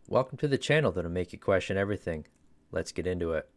Welcome to the channel that'll make you question everything. Let's get into it.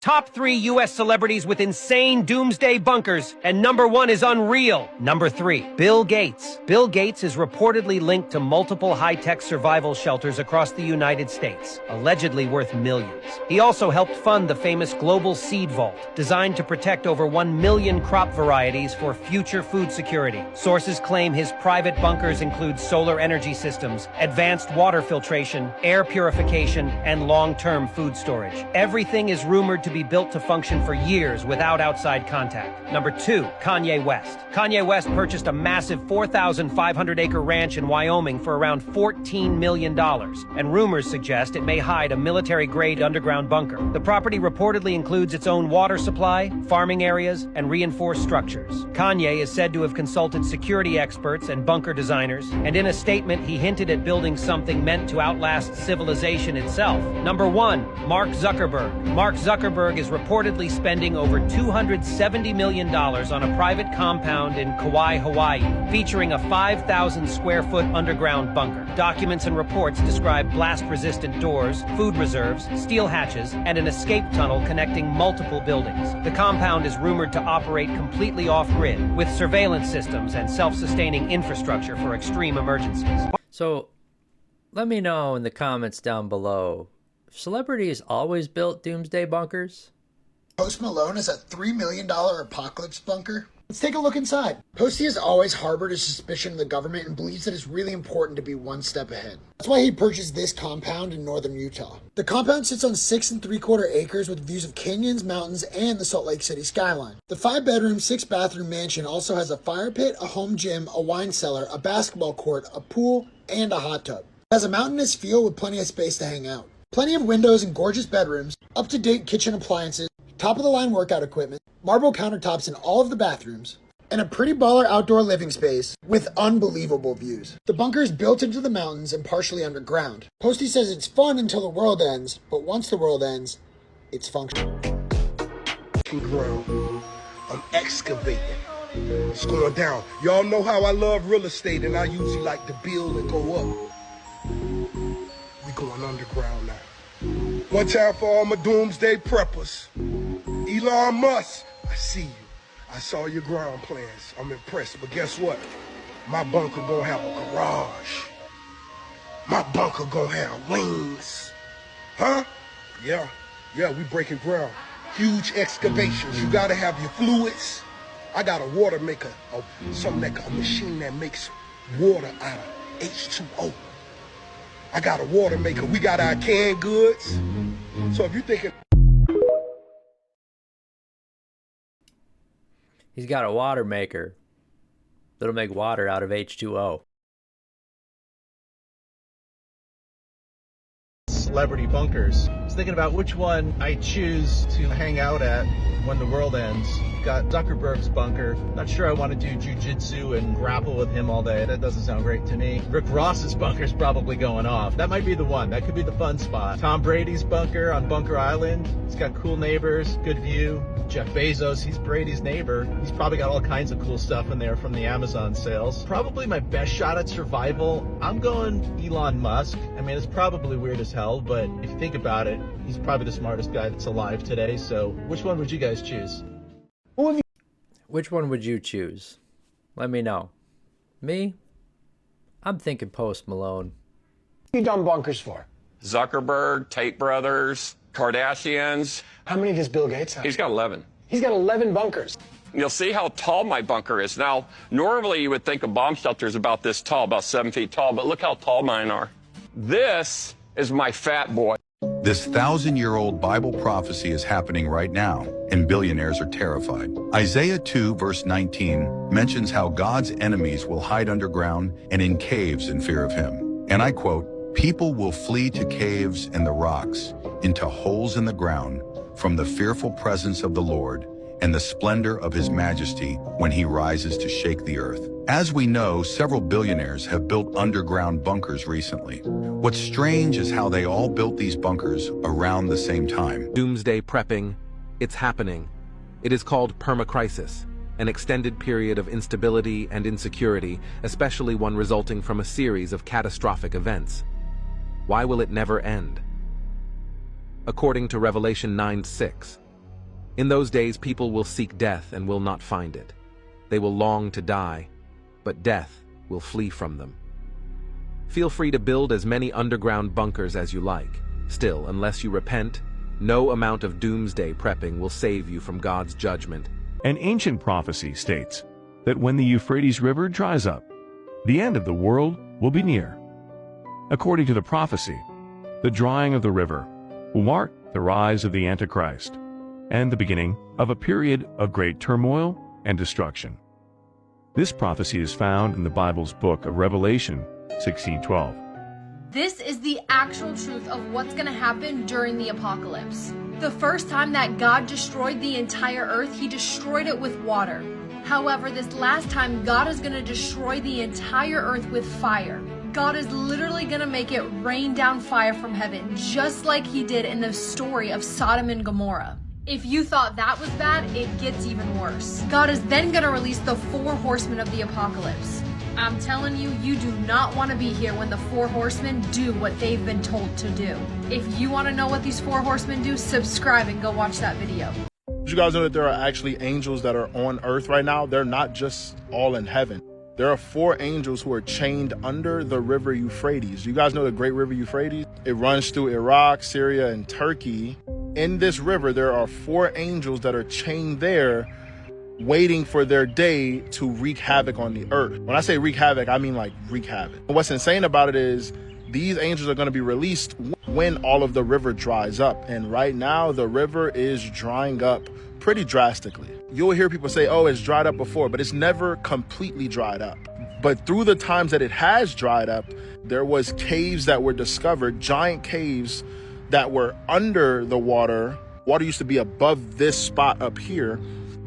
Top 3 U.S. celebrities with insane doomsday bunkers, and number 1 is unreal. Number 3, Bill Gates. Bill Gates is reportedly linked to multiple high-tech survival shelters across the United States, allegedly worth millions. He also helped fund the famous Global Seed Vault, designed to protect over 1 million crop varieties for future food security. Sources claim his private bunkers include solar energy systems, advanced water filtration, air purification, and long-term food storage. Everything is rumored to be built to function for years without outside contact. Number 2, Kanye West. Kanye West purchased a massive 4,500-acre ranch in Wyoming for around $14 million, and rumors suggest it may hide a military-grade underground bunker. The property reportedly includes its own water supply, farming areas, and reinforced structures. Kanye is said to have consulted security experts and bunker designers, and in a statement he hinted at building something meant to outlast civilization itself. Number 1, Mark Zuckerberg. Mark Zuckerberg is reportedly spending over $270 million on a private compound in Kauai, Hawaii, featuring a 5,000-square-foot underground bunker. Documents and reports describe blast-resistant doors, food reserves, steel hatches, and an escape tunnel connecting multiple buildings. The compound is rumored to operate completely off-grid, with surveillance systems and self-sustaining infrastructure for extreme emergencies. So, let me know in the comments down below, celebrities always built doomsday bunkers? Post Malone is a $3 million apocalypse bunker. Let's take a look inside. Posty has always harbored a suspicion of the government and believes that it's really important to be one step ahead. That's why he purchased this compound in northern Utah. The compound sits on 6 3/4 acres with views of canyons, mountains, and the Salt Lake City skyline. The 5-bedroom, 6-bathroom mansion also has a fire pit, a home gym, a wine cellar, a basketball court, a pool, and a hot tub. It has a mountainous feel with plenty of space to hang out. Plenty of windows and gorgeous bedrooms, up-to-date kitchen appliances, top-of-the-line workout equipment, marble countertops in all of the bathrooms, and a pretty baller outdoor living space with unbelievable views. The bunker is built into the mountains and partially underground. Posty says it's fun until the world ends, but once the world ends, it's functional. I'm excavating. It's going down. Y'all know how I love real estate, and I usually like to build and go up. We going underground now. One time for all my doomsday preppers. Elon Musk, I see you. I saw your ground plans. I'm impressed, but guess what? My bunker gonna have a garage. My bunker gonna have wings. Huh? Yeah, we breaking ground. Huge excavations. You gotta have your fluids. I got a water maker, a machine that makes water out of H2O. I got a water maker. We got our canned goods. So if you're thinking... He's got a water maker that'll make water out of H2O. Celebrity bunkers. I was thinking about which one I choose to hang out at when the world ends. Got Zuckerberg's bunker. Not sure I want to do jujitsu and grapple with him all day. That doesn't sound great to me. Rick Ross's bunker's probably going off. That might be the one. That could be the fun spot. Tom Brady's bunker on Bunker Island. He's got cool neighbors, good view. Jeff Bezos, he's Brady's neighbor. He's probably got all kinds of cool stuff in there from the Amazon sales. Probably my best shot at survival, I'm going Elon Musk. I mean, it's probably weird as hell, but if you think about it, he's probably the smartest guy that's alive today. So which one would you guys choose? Which one would you choose? Let me know. Me? I'm thinking Post Malone. What are you done bunkers for? Zuckerberg, Tate Brothers, Kardashians. How many does Bill Gates have? He's got 11. He's got 11 bunkers. You'll see how tall my bunker is. Now, normally you would think a bomb shelter is about this tall, about 7 feet tall, but look how tall mine are. This is my fat boy. This 1,000-year-old Bible prophecy is happening right now, and billionaires are terrified. Isaiah 2, verse 19, mentions how God's enemies will hide underground and in caves in fear of him. And I quote, "People will flee to caves and the rocks, into holes in the ground, from the fearful presence of the Lord and the splendor of his majesty when he rises to shake the earth." As we know, several billionaires have built underground bunkers recently. What's strange is how they all built these bunkers around the same time. Doomsday prepping, it's happening. It is called permacrisis. an extended period of instability and insecurity, especially one resulting from a series of catastrophic events. Why will it never end? According to Revelation 9:6, in those days people will seek death and will not find it. They will long to die, but death will flee from them. Feel free to build as many underground bunkers as you like. Still, unless you repent, no amount of doomsday prepping will save you from God's judgment. An ancient prophecy states that when the Euphrates River dries up, the end of the world will be near. According to the prophecy, the drying of the river will mark the rise of the Antichrist and the beginning of a period of great turmoil and destruction. This prophecy is found in the Bible's book of Revelation 16:12. This is the actual truth of what's going to happen during the apocalypse. The first time that God destroyed the entire earth, he destroyed it with water. However, this last time, God is going to destroy the entire earth with fire. God is literally going to make it rain down fire from heaven, just like he did in the story of Sodom and Gomorrah. If you thought that was bad, it gets even worse. God is then going to release the 4 horsemen of the apocalypse. I'm telling you, you do not want to be here when the 4 horsemen do what they've been told to do. If you want to know what these 4 horsemen do, subscribe and go watch that video. Did you guys know that there are actually angels that are on earth right now? They're not just all in heaven. There are 4 angels who are chained under the river Euphrates. You guys know the great river Euphrates? It runs through Iraq, Syria, and Turkey. In this river, there are 4 angels that are chained there, waiting for their day to wreak havoc on the earth. When I say wreak havoc, I mean like wreak havoc. And what's insane about it is these angels are going to be released when all of the river dries up. And right now, the river is drying up pretty drastically. You'll hear people say, oh, it's dried up before, but it's never completely dried up. But through the times that it has dried up, there was caves that were discovered, giant caves that were under the water. Water used to be above this spot up here.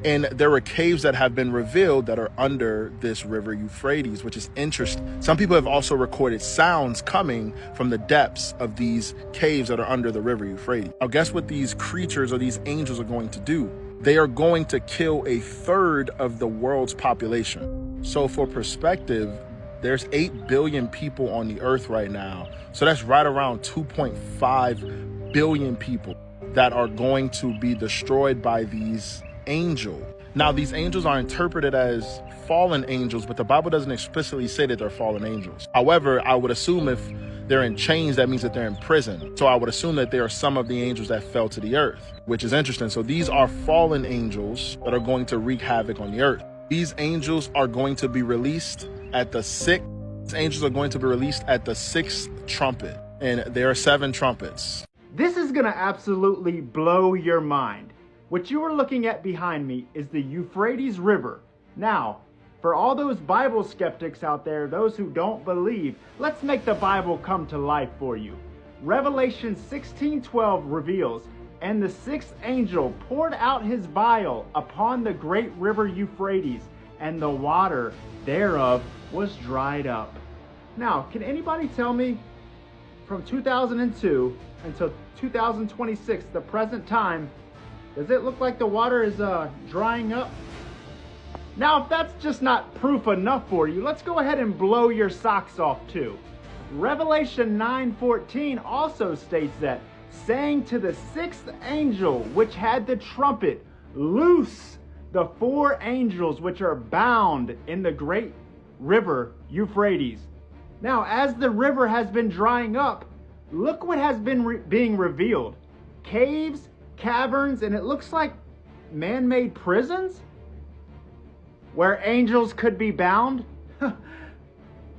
And there were caves that have been revealed that are under this river Euphrates, which is interesting. Some people have also recorded sounds coming from the depths of these caves that are under the river Euphrates. Now, guess what these creatures or these angels are going to do? They are going to kill 1/3 of the world's population. So for perspective, there's 8 billion people on the earth right now. So that's right around 2.5 billion people that are going to be destroyed by these angels. Now, these angels are interpreted as fallen angels, but the Bible doesn't explicitly say that they're fallen angels. However, I would assume if they're in chains, that means that they're in prison. So I would assume that they are some of the angels that fell to the earth, which is interesting. So these are fallen angels that are going to wreak havoc on the earth. These angels are going to be released at the 6th trumpet. And there are 7 trumpets. This is gonna absolutely blow your mind. What you are looking at behind me is the Euphrates River. Now, for all those Bible skeptics out there, those who don't believe, let's make the Bible come to life for you. Revelation 16:12 reveals, and the 6th angel poured out his vial upon the great river Euphrates, and the water thereof was dried up. Now, can anybody tell me, from 2002 until 2026, the present time, does it look like the water is drying up? Now, if that's just not proof enough for you, let's go ahead and blow your socks off too. Revelation 9:14 also states that, saying to the 6th angel which had the trumpet, loose the 4 angels which are bound in the great river Euphrates. Now, as the river has been drying up, look what has been being revealed. Caves, caverns, and it looks like man-made prisons where angels could be bound.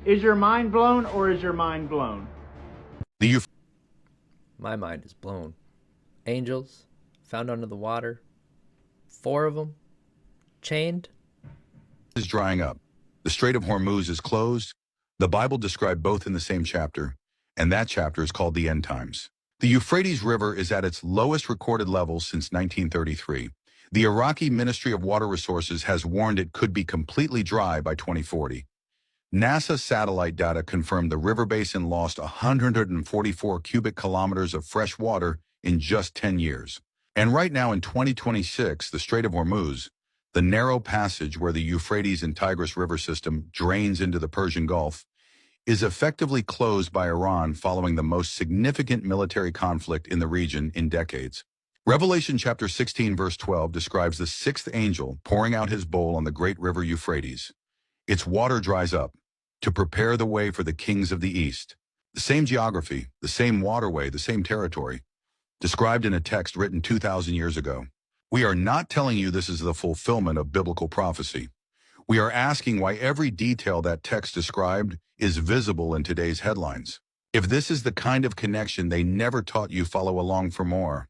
Is your mind blown, or is your mind blown? My mind is blown. Angels found under the water, 4 of them chained. Is drying up. The Strait of Hormuz is closed. The Bible described both in the same chapter, and that chapter is called the End Times. The Euphrates River is at its lowest recorded level since 1933. The Iraqi Ministry of Water Resources has warned it could be completely dry by 2040. NASA satellite data confirmed the river basin lost 144 cubic kilometers of fresh water in just 10 years. And right now in 2026, the Strait of Hormuz, The narrow passage where the Euphrates and Tigris river system drains into the Persian Gulf is effectively closed by Iran following the most significant military conflict in the region in decades. Revelation chapter 16 verse 12 describes the sixth angel pouring out his bowl on the great river Euphrates. Its water dries up to prepare the way for the kings of the east. The same geography, the same waterway, the same territory, described in a text written 2,000 years ago. We are not telling you this is the fulfillment of biblical prophecy. We are asking why every detail that text described is visible in today's headlines. If this is the kind of connection they never taught you, follow along for more.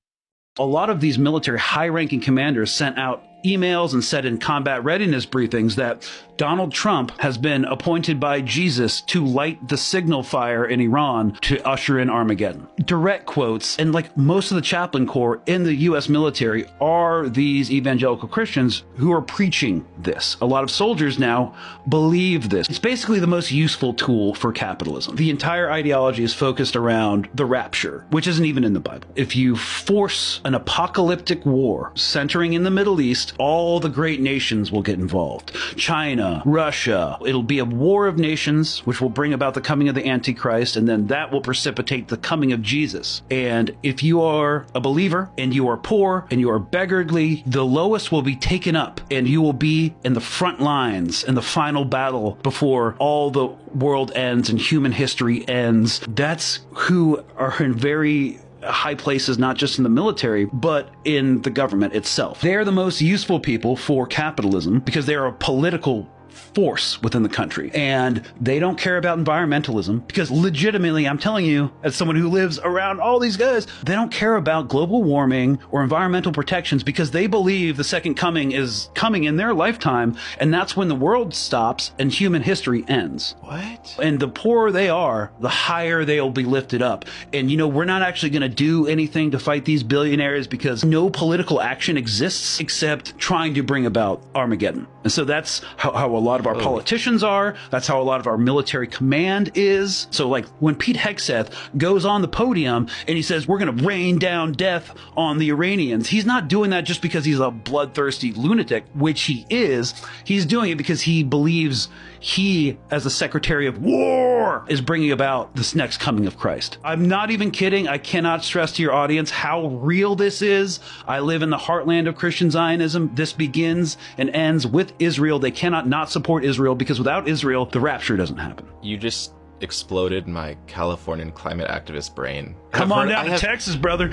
A lot of these military high-ranking commanders sent out emails and said in combat readiness briefings that Donald Trump has been appointed by Jesus to light the signal fire in Iran to usher in Armageddon. Direct quotes, and like most of the chaplain corps in the U.S. military are these evangelical Christians who are preaching this. A lot of soldiers now believe this. It's basically the most useful tool for capitalism. The entire ideology is focused around the rapture, which isn't even in the Bible. If you force an apocalyptic war centering in the Middle East, all the great nations will get involved. China, Russia. It'll be a war of nations, which will bring about the coming of the Antichrist, and then that will precipitate the coming of Jesus. And if you are a believer, and you are poor, and you are beggarly, the lowest will be taken up, and you will be in the front lines in the final battle before all the world ends and human history ends. That's who are in very high places, not just in the military, but in the government itself. They're the most useful people for capitalism because they're a political force within the country, and they don't care about environmentalism because legitimately, I'm telling you, as someone who lives around all these guys, they don't care about global warming or environmental protections because they believe the second coming is coming in their lifetime, and that's when the world stops and human history ends. What? And the poorer they are, the higher they'll be lifted up. And you know, we're not actually going to do anything to fight these billionaires because no political action exists except trying to bring about Armageddon. And so that's how a lot of our politicians are. That's how a lot of our military command is. So like when Pete Hegseth goes on the podium and he says, we're going to rain down death on the Iranians, he's not doing that just because he's a bloodthirsty lunatic, which he is. He's doing it because he believes he, as the Secretary of War, is bringing about this next coming of Christ. I'm not even kidding. I cannot stress to your audience how real this is. I live in the heartland of Christian Zionism. This begins and ends with Israel. They cannot not support Israel because without Israel, the rapture doesn't happen. You just exploded my Californian climate activist brain. Come on down to Texas, brother.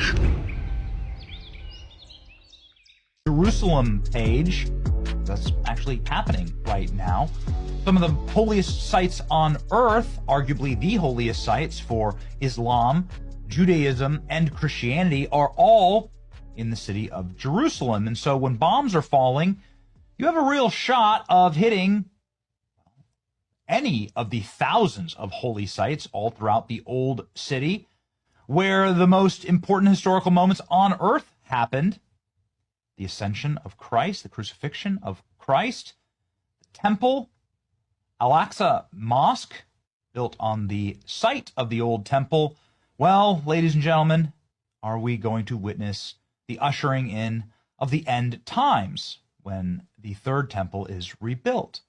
Jerusalem page, that's actually happening right now. Some of the holiest sites on earth, arguably the holiest sites for Islam, Judaism, and Christianity, are all in the city of Jerusalem. And so when bombs are falling, you have a real shot of hitting any of the thousands of holy sites all throughout the old city, where the most important historical moments on earth happened. The ascension of Christ, the crucifixion of Christ, the temple, Al-Aqsa Mosque, built on the site of the old temple. Well, ladies and gentlemen, are we going to witness the ushering in of the end times when the third temple is rebuilt?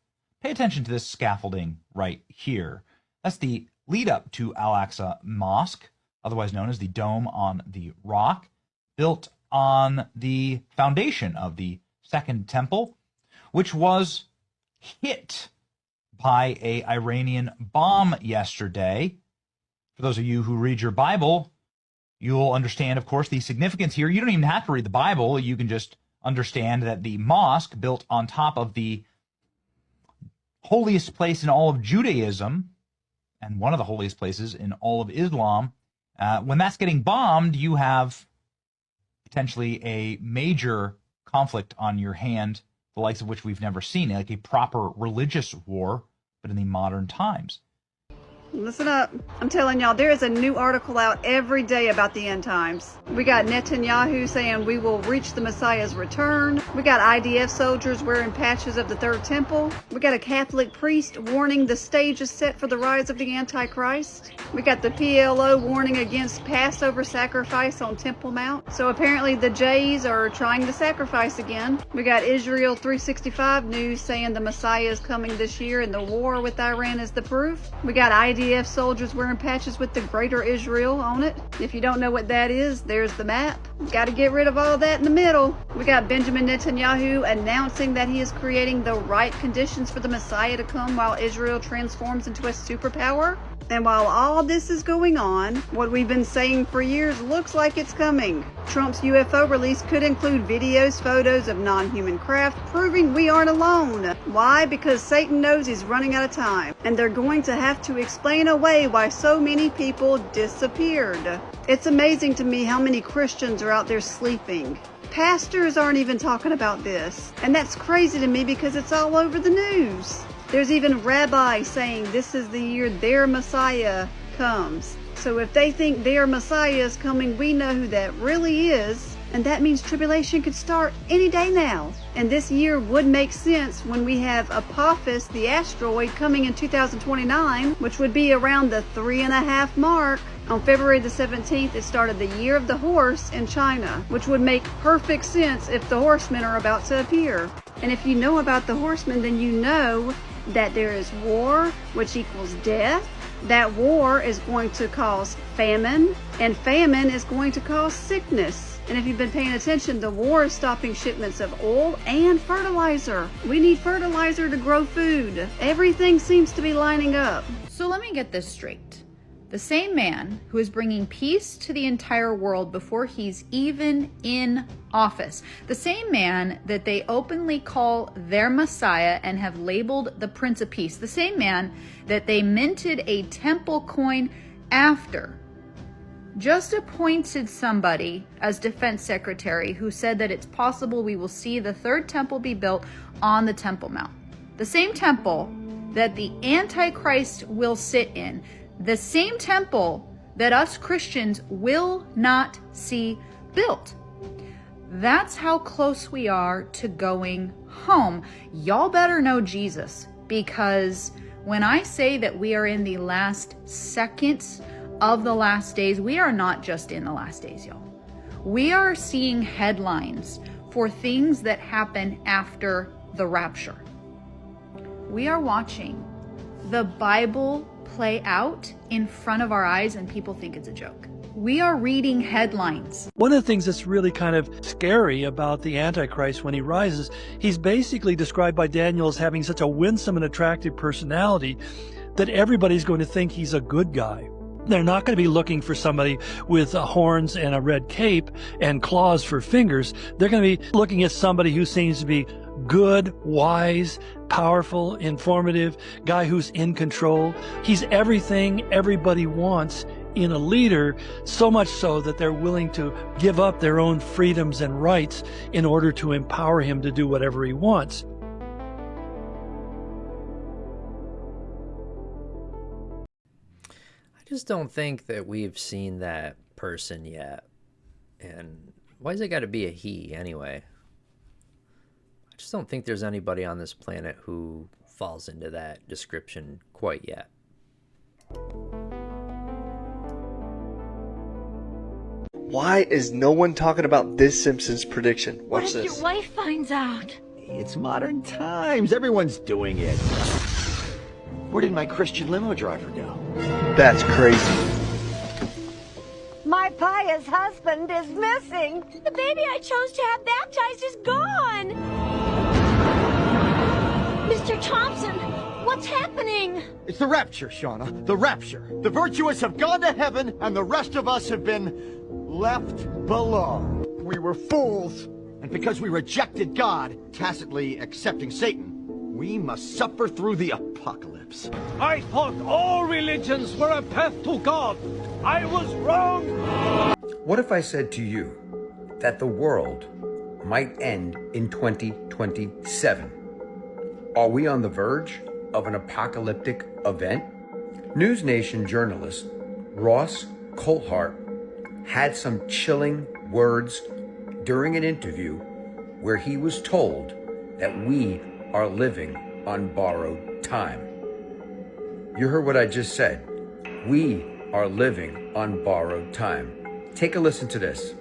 Pay attention to this scaffolding right here. That's the lead up to Al-Aqsa Mosque, otherwise known as the Dome on the Rock, built on the foundation of the Second Temple, which was hit by an Iranian bomb yesterday. For those of you who read your Bible, you'll understand, of course, the significance here. You don't even have to read the Bible. You can just understand that the mosque built on top of the holiest place in all of Judaism and one of the holiest places in all of Islam, when that's getting bombed, you have potentially a major conflict on your hand, the likes of which we've never seen, like a proper religious war, but in the modern times. Listen up. I'm telling y'all, there is a new article out every day about the end times. We got Netanyahu saying we will reach the Messiah's return. We got IDF soldiers wearing patches of the third temple. We got a Catholic priest warning the stage is set for the rise of the Antichrist. We got the PLO warning against Passover sacrifice on Temple Mount. So apparently the Jays are trying to sacrifice again. We got Israel 365 news saying the Messiah is coming this year and the war with Iran is the proof. We got IDF soldiers wearing patches with the Greater Israel on it. If you don't know what that is, there's the map. Got to get rid of all that in the middle. We got Benjamin Netanyahu announcing that he is creating the right conditions for the Messiah to come while Israel transforms into a superpower. And while all this is going on, what we've been saying for years looks like it's coming. Trump's UFO release could include videos, photos of non-human craft, proving we aren't alone. Why? Because Satan knows he's running out of time, and they're going to have to explain away why so many people disappeared. It's amazing to me how many Christians are out there sleeping. Pastors aren't even talking about this, and that's crazy to me because it's all over the news. There's even rabbis saying this is the year their Messiah comes. So if they think their Messiah is coming, we know who that really is. And that means tribulation could start any day now. And this year would make sense when we have Apophis, the asteroid, coming in 2029, which would be around the 3.5 mark. On February the 17th, it started the Year of the Horse in China, which would make perfect sense if the horsemen are about to appear. And if you know about the horsemen, then you know that there is war, which equals death. That war is going to cause famine, and famine is going to cause sickness. And if you've been paying attention, the war is stopping shipments of oil and fertilizer. We need fertilizer to grow food. Everything seems to be lining up. So let me get this straight. The same man who is bringing peace to the entire world before he's even in office, the same man that they openly call their Messiah and have labeled the Prince of Peace, the same man that they minted a temple coin after, just appointed somebody as defense secretary who said that it's possible we will see the third temple be built on the Temple Mount. The same temple that the Antichrist will sit in. The same temple that us Christians will not see built. That's how close we are to going home. Y'all better know Jesus, because when I say that we are in the last seconds of the last days, we are not just in the last days, y'all. We are seeing headlines for things that happen after the rapture. We are watching the Bible play out in front of our eyes, and people think it's a joke. We are reading headlines. One of the things that's really kind of scary about the Antichrist when he rises, he's basically described by Daniel as having such a winsome and attractive personality that everybody's going to think he's a good guy. They're not going to be looking for somebody with horns and a red cape and claws for fingers. They're going to be looking at somebody who seems to be good, wise, powerful, informative, guy who's in control. He's everything everybody wants in a leader, so much so that they're willing to give up their own freedoms and rights in order to empower him to do whatever he wants. I just don't think that we've seen that person yet. And why's it got to be a he anyway? I just don't think there's anybody on this planet who falls into that description quite yet. Why is no one talking about this Simpsons prediction? Watch what if this. your wife finds out? It's modern times. Everyone's doing it. Where did my Christian limo driver go? That's crazy. My pious husband is missing. The baby I chose to have baptized is gone. Mr. Thompson, what's happening? It's the rapture, Shauna. The rapture. The virtuous have gone to heaven, and the rest of us have been left below. We were fools, and because we rejected God, tacitly accepting Satan, we must suffer through the apocalypse. I thought all religions were a path to God. I was wrong. What if I said to you that the world might end in 2027? Are we on the verge of an apocalyptic event? News Nation journalist Ross Coulthart had some chilling words during an interview where he was told that we are living on borrowed time. You heard what I just said. We are living on borrowed time. Take a listen to this.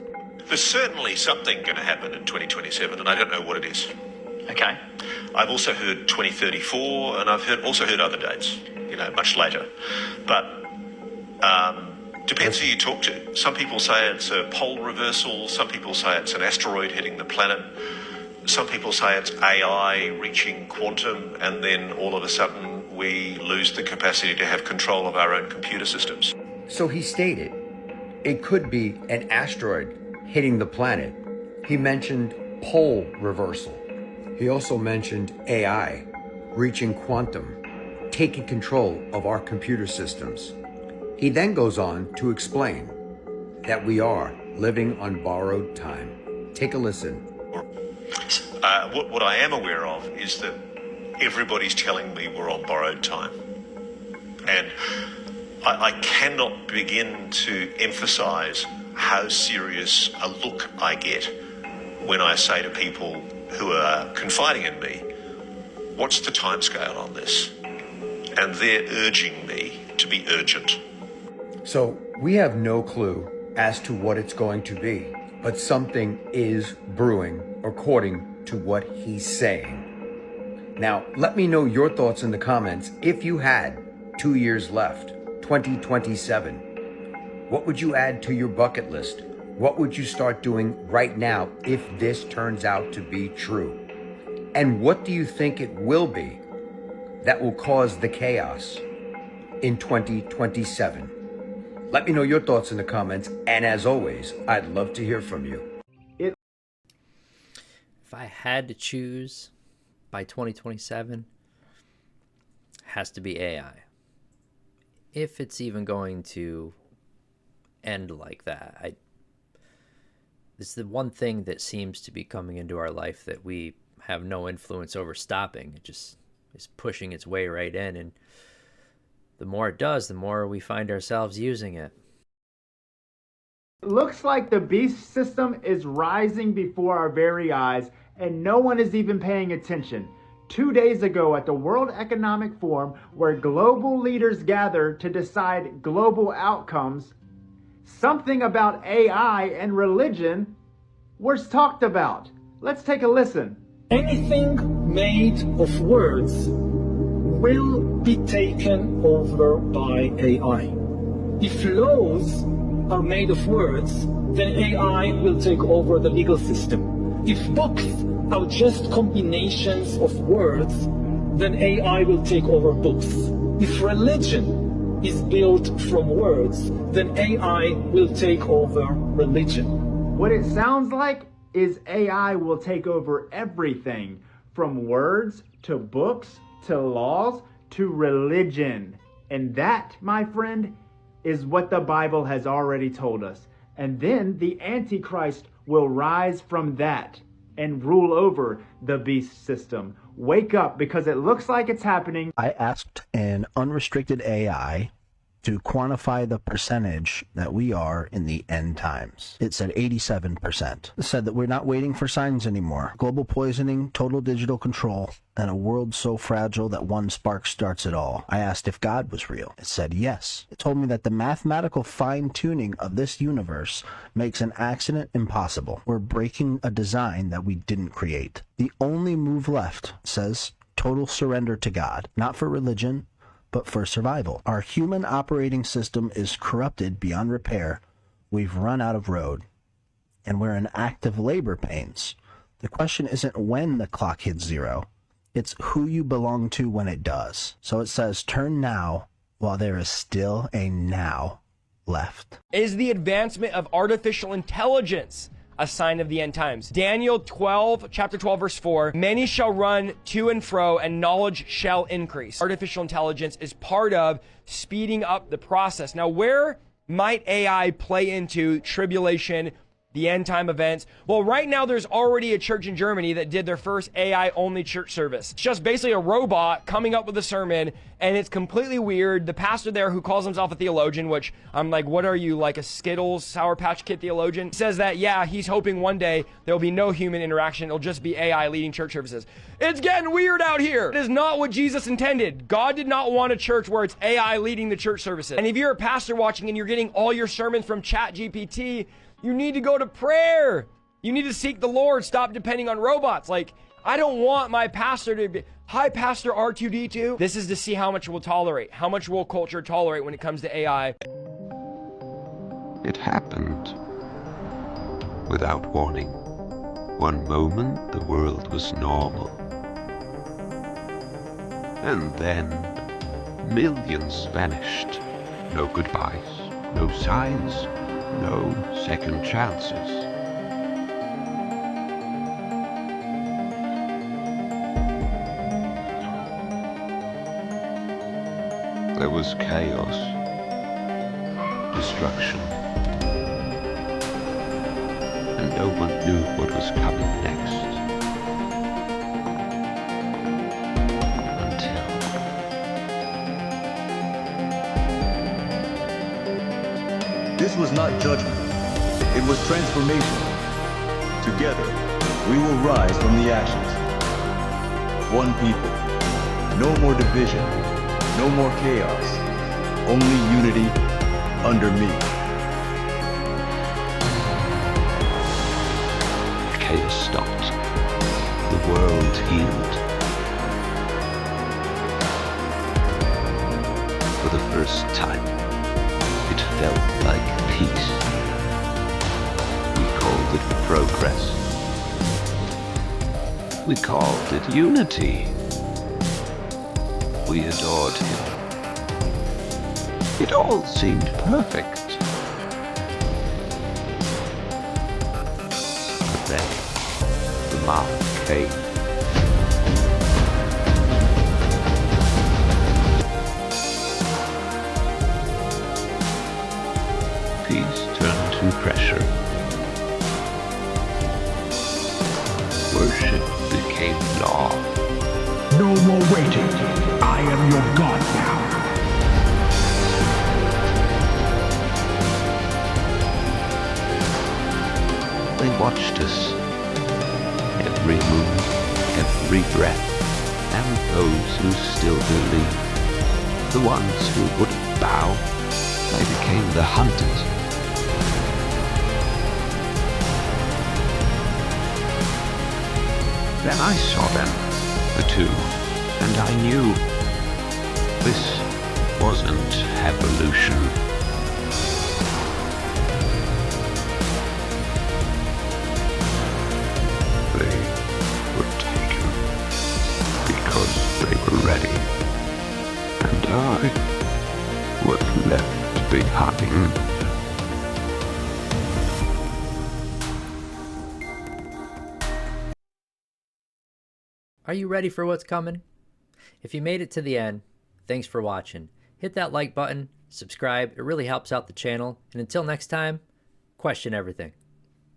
There's certainly something going to happen in 2027, and I don't know what it is. Okay. I've also heard 2034, and I've also heard other dates, much later. But depends who you talk to. Some people say it's a pole reversal. Some people say it's an asteroid hitting the planet. Some people say it's AI reaching quantum, and then all of a sudden we lose the capacity to have control of our own computer systems. So he stated it could be an asteroid hitting the planet. He mentioned pole reversal. He also mentioned AI reaching quantum, taking control of our computer systems. He then goes on to explain that we are living on borrowed time. Take a listen. What I am aware of is that everybody's telling me we're on borrowed time. And I cannot begin to emphasize how serious a look I get when I say to people who are confiding in me, what's the timescale on this? And they're urging me to be urgent. So we have no clue as to what it's going to be, but something is brewing according to what he's saying. Now, let me know your thoughts in the comments. If you had 2 years left, 2027, what would you add to your bucket list? What would you start doing right now if this turns out to be true? And what do you think it will be that will cause the chaos in 2027? Let me know your thoughts in the comments. And as always, I'd love to hear from you. If I had to choose by 2027, it has to be AI. If it's even going to end like that, it's the one thing that seems to be coming into our life that we have no influence over stopping. It just is pushing its way right in, and the more it does, the more we find ourselves using it. It looks like the beast system is rising before our very eyes, and no one is even paying attention. 2 days ago at the World Economic Forum, where global leaders gather to decide global outcomes, something about AI and religion was talked about. Let's take a listen. Anything made of words will be taken over by AI. If laws are made of words, then AI will take over the legal system. If books are just combinations of words, then AI will take over books. If religion is built from words, then AI will take over religion. What it sounds like is AI will take over everything, from words to books to laws to religion. And that, my friend, is what the Bible has already told us. And then the Antichrist will rise from that and rule over the beast system. Wake up, because it looks like it's happening. I asked an unrestricted AI to quantify the percentage that we are in the end times. It said 87%. It said that we're not waiting for signs anymore. Global poisoning, total digital control, and a world so fragile that one spark starts it all. I asked if God was real. It said yes. It told me that the mathematical fine-tuning of this universe makes an accident impossible. We're breaking a design that we didn't create. The only move left says total surrender to God, not for religion, but for survival. Our human operating system is corrupted beyond repair. We've run out of road, and we're in active labor pains. The question isn't when the clock hits zero, it's who you belong to when it does. So it says, turn now while there is still a now left. Is the advancement of artificial intelligence a sign of the end times? Daniel 12, chapter 12, verse 4, many shall run to and fro, and knowledge shall increase. Artificial intelligence is part of speeding up the process. Now, where might AI play into tribulation, the end time events. Well, right now there's already a church in Germany that did their first AI only church service. It's just basically a robot coming up with a sermon, and it's completely weird. The pastor there, who calls himself a theologian, which I'm like, what are you, like a Skittles Sour Patch Kid theologian? Says that, yeah, he's hoping one day there'll be no human interaction. It'll just be AI leading church services. It's getting weird out here. It is not what Jesus intended. God did not want a church where it's AI leading the church services. And if you're a pastor watching and you're getting all your sermons from ChatGPT, you need to go to prayer. You need to seek the Lord. Stop depending on robots. Like, I don't want my pastor to be, hi, Pastor R2D2. This is to see how much we'll tolerate. How much will culture tolerate when it comes to AI? It happened without warning. One moment, the world was normal. And then, millions vanished. No goodbyes, no signs, no second chances. There was chaos, destruction, and no one knew what was coming next. This was not judgment, it was transformation. Together, we will rise from the ashes. One people, no more division, no more chaos, only unity under me. Chaos stopped. The world healed. For the first time, it felt like peace. We called it progress. We called it unity. We adored him. It all seemed perfect. But then, the mark came. Peace turned to pressure. Worship became law. No more waiting. I am your God now. They watched us. Every move, every breath, and those who still believed. The ones who wouldn't bow, they became the hunters. Then I saw them, the two, and I knew this wasn't evolution. They were taken because they were ready, and I was left behind. Are you ready for what's coming? If you made it to the end, thanks for watching. Hit that like button, subscribe, it really helps out the channel, and until next time, question everything.